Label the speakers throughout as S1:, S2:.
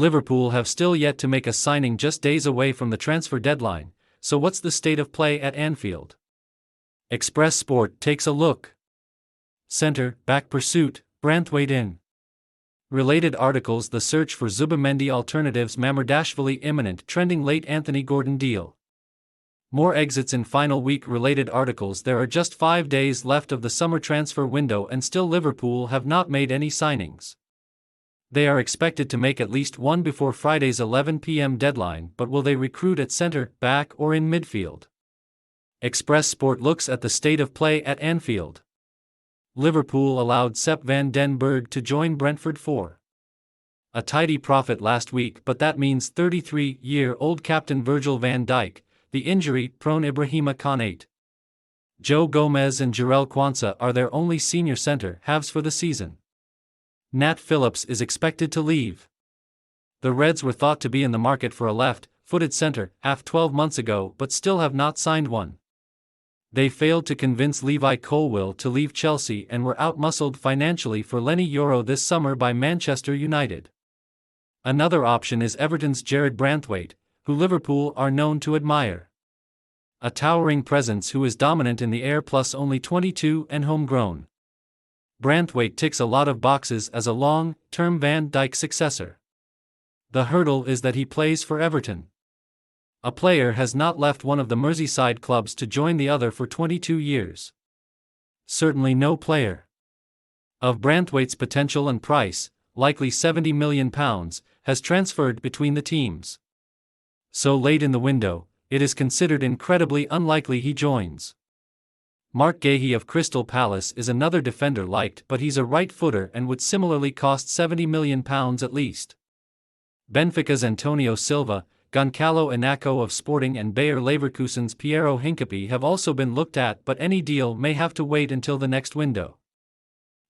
S1: Liverpool have still yet to make a signing just days away from the transfer deadline, so what's the state of play at Anfield? Express Sport takes a look. Centre-back pursuit, Branthwaite in. Related articles: the search for Zubimendi alternatives, Mamardashvili imminent, trending late Anthony Gordon deal. More exits in final week. Related articles: there are just 5 days left of the summer transfer window and still Liverpool have not made any signings. They are expected to make at least one before Friday's 11 p.m. deadline, but will they recruit at centre-back or in midfield? Express Sport looks at the state of play at Anfield. Liverpool allowed Sepp van den Berg to join Brentford for a tidy profit last week, but that means 33-year-old captain Virgil van Dijk, the injury-prone Ibrahima Konate, Joe Gomez and Jarell Quansah are their only senior centre-halves for the season. Nat Phillips is expected to leave. The Reds were thought to be in the market for a left-footed centre-half 12 months ago but still have not signed one. They failed to convince Levi Colwill to leave Chelsea and were outmuscled financially for Lenny Yoro this summer by Manchester United. Another option is Everton's Jared Branthwaite, who Liverpool are known to admire. A towering presence who is dominant in the air, plus only 22 and homegrown. Branthwaite ticks a lot of boxes as a long-term Van Dijk successor. The hurdle is that he plays for Everton. A player has not left one of the Merseyside clubs to join the other for 22 years. Certainly no player of Branthwaite's potential and price, likely £70 million, has transferred between the teams. So late in the window, it is considered incredibly unlikely he joins. Mark Gahey of Crystal Palace is another defender liked, but he's a right-footer and would similarly cost £70 million at least. Benfica's Antonio Silva, Goncalo Inacio of Sporting and Bayer Leverkusen's Piero Hincapié have also been looked at, but any deal may have to wait until the next window.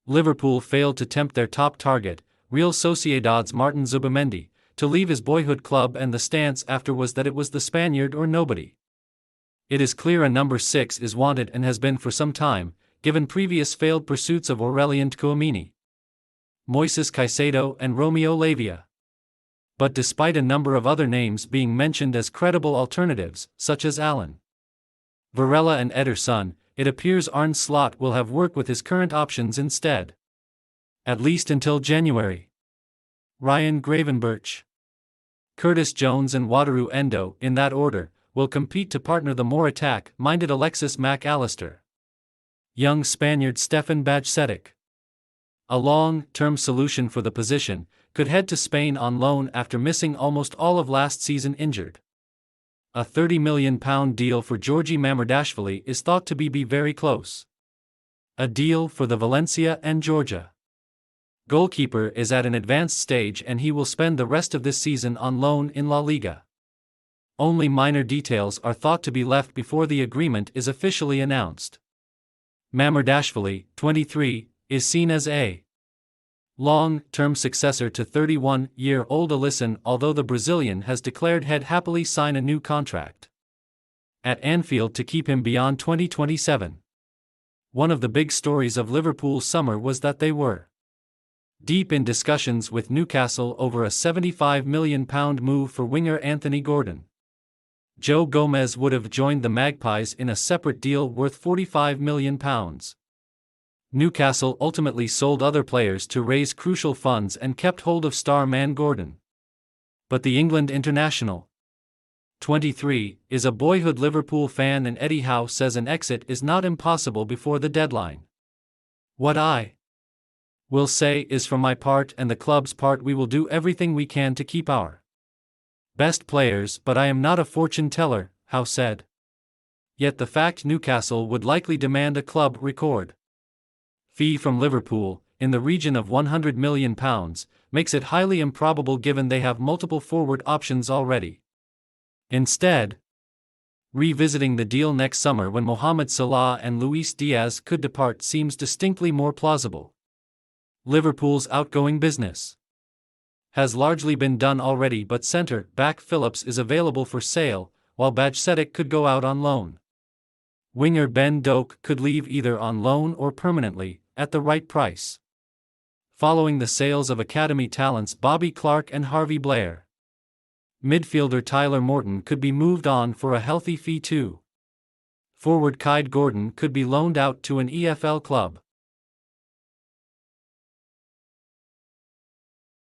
S1: Liverpool failed to tempt their top target, Real Sociedad's Martin Zubimendi, to leave his boyhood club, and the stance after was that it was the Spaniard or nobody. It is clear a number 6 is wanted and has been for some time, given previous failed pursuits of Aurelien Tchouameni, Moises Caicedo and Romeo Lavia. But despite a number of other names being mentioned as credible alternatives, such as Alan Varela and Ederson, it appears Arne Slot will have work with his current options instead. At least until January. Ryan Gravenberch, Curtis Jones and Wataru Endo, in that order, will compete to partner the more attack-minded Alexis Mac Allister. Young Spaniard Stefan Bajcetic, a long-term solution for the position, could head to Spain on loan after missing almost all of last season injured. A £30 million deal for Georgi Mamardashvili is thought to be very close. A deal for the Valencia and Georgia goalkeeper is at an advanced stage, and he will spend the rest of this season on loan in La Liga. Only minor details are thought to be left before the agreement is officially announced. Mamardashvili, 23, is seen as a long-term successor to 31-year-old Alisson, although the Brazilian has declared he'd happily sign a new contract at Anfield to keep him beyond 2027. One of the big stories of Liverpool's summer was that they were deep in discussions with Newcastle over a £75 million move for winger Anthony Gordon. Joe Gomez would have joined the Magpies in a separate deal worth £45 million. Newcastle ultimately sold other players to raise crucial funds and kept hold of star man Gordon. But the England international, 23, is a boyhood Liverpool fan, and Eddie Howe says an exit is not impossible before the deadline. What I will say is, from my part and the club's part, we will do everything we can to keep our best players, but I am not a fortune teller, Howe said. Yet the fact Newcastle would likely demand a club record fee from Liverpool, in the region of £100 million, makes it highly improbable given they have multiple forward options already. Instead, revisiting the deal next summer when Mohamed Salah and Luis Diaz could depart seems distinctly more plausible. Liverpool's outgoing business has largely been done already, but centre-back Phillips is available for sale, while Bajcetic could go out on loan. Winger Ben Doak could leave either on loan or permanently, at the right price. following the sales of academy talents Bobby Clark and Harvey Blair. Midfielder Tyler Morton could be moved on for a healthy fee too. Forward Kyde Gordon could be loaned out to an EFL club.